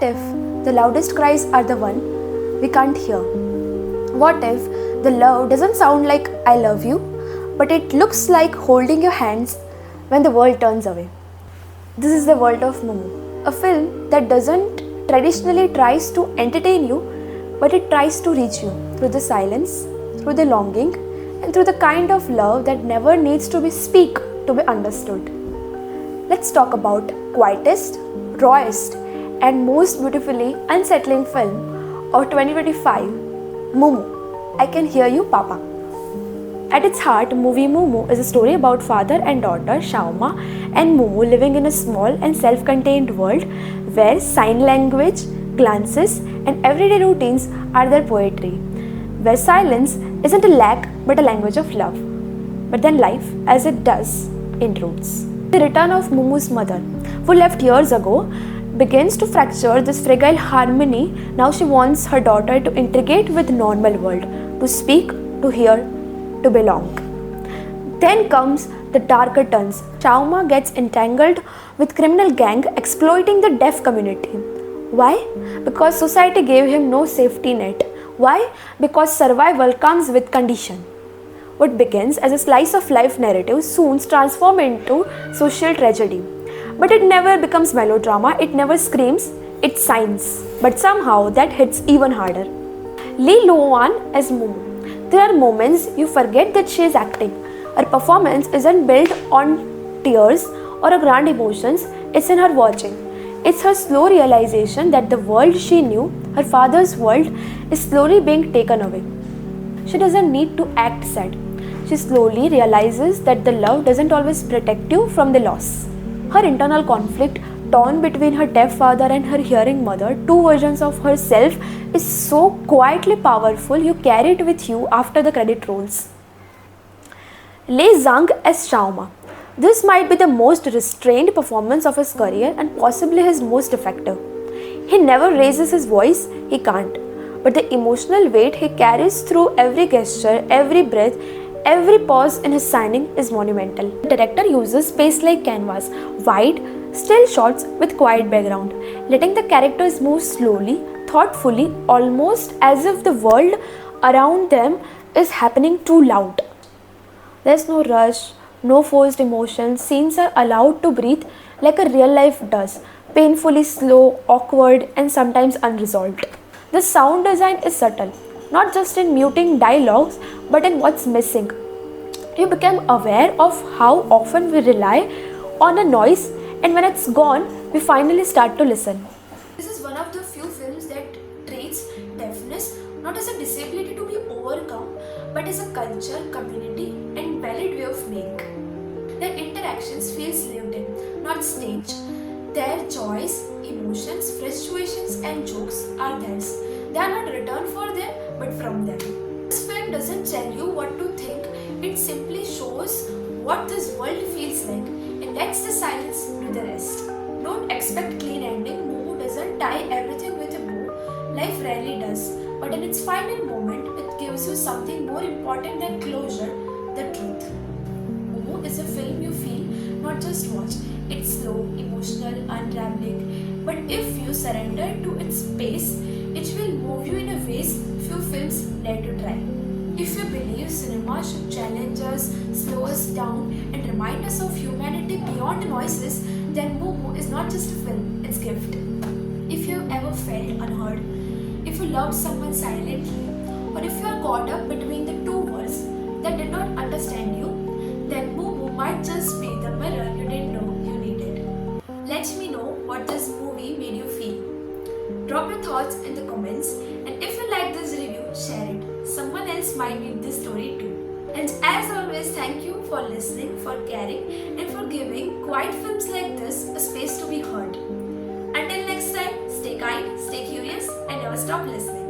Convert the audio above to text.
What if the loudest cries are the one we can't hear? What if the love doesn't sound like I love you, but it looks like holding your hands when the world turns away? This is the world of Mumu, a film that doesn't traditionally tries to entertain you, but it tries to reach you through the silence, through the longing, and through the kind of love that never needs to be speak to be understood. Let's talk about quietest, rawest, and most beautifully unsettling film of 2025, Mumu. I Can Hear You, Papa. At its heart, movie Mumu is a story about father and daughter Xiao Ma and Mumu living in a small and self-contained world where sign language, glances, and everyday routines are their poetry, where silence isn't a lack but a language of love. But then life, as it does, intrudes. The return of Mumu's mother, who left years ago, begins to fracture this fragile harmony. Now she wants her daughter to integrate with the normal world, to speak, to hear, to belong. Then comes the darker turns. Xiao Ma gets entangled with criminal gang exploiting the deaf community. Why? Because society gave him no safety net. Why? Because survival comes with condition. What begins as a slice of life narrative soon transforms into social tragedy. But it never becomes melodrama, it never screams, it signs. But somehow that hits even harder. Lilu'oan as Mumu. There are moments you forget that she is acting. Her performance isn't built on tears or a grand emotions, it's in her watching. It's her slow realization that the world she knew, her father's world, is slowly being taken away. She doesn't need to act sad. She slowly realizes that the love doesn't always protect you from the loss. Her internal conflict, torn between her deaf father and her hearing mother, two versions of herself, is so quietly powerful you carry it with you after the credit rolls. Lei Zhang as Xiao Ma. This might be the most restrained performance of his career and possibly his most effective. He never raises his voice, he can't. But the emotional weight he carries through every gesture, every breath, every pause in his signing is monumental. The director uses space like canvas, wide, still shots with quiet background, letting the characters move slowly, thoughtfully, almost as if the world around them is happening too loud. There's no rush, no forced emotion. Scenes are allowed to breathe like a real life does, painfully slow, awkward, and sometimes unresolved. The sound design is subtle, not just in muting dialogues, but in what's missing. You become aware of how often we rely on a noise, and when it's gone, we finally start to listen. This is one of the few films that treats deafness not as a disability to be overcome, but as a culture, community, and valid way of being. Their interactions feels lived in, not staged. Their joys, emotions, frustrations, and jokes are theirs. They are not written for them, but from them. This film doesn't tell you what to think, it simply shows what this world feels like and lets the silence do the rest. Don't expect clean ending. Mumu doesn't tie everything with a bow. Life rarely does. But in its final moment, it gives you something more important than closure, the truth. Mumu is a film you feel, not just watch. It's slow, emotional, unraveling. But if you surrender to its pace, it will move you in a ways few films dare to try. If you believe cinema should challenge us, slow us down, and remind us of humanity beyond noises, then Mumu is not just a film, it's a gift. If you have ever felt unheard, if you loved someone silently, or if you are caught up between the two worlds that did not understand you, then Mumu might just be the mirror you didn't know you needed. Let me know what this movie made you feel. Drop your thoughts in the comments, and if you like this review, share it. Someone else might need this story too. And as always, thank you for listening, for caring, and for giving quiet films like this a space to be heard. Until next time, stay kind, stay curious, and never stop listening.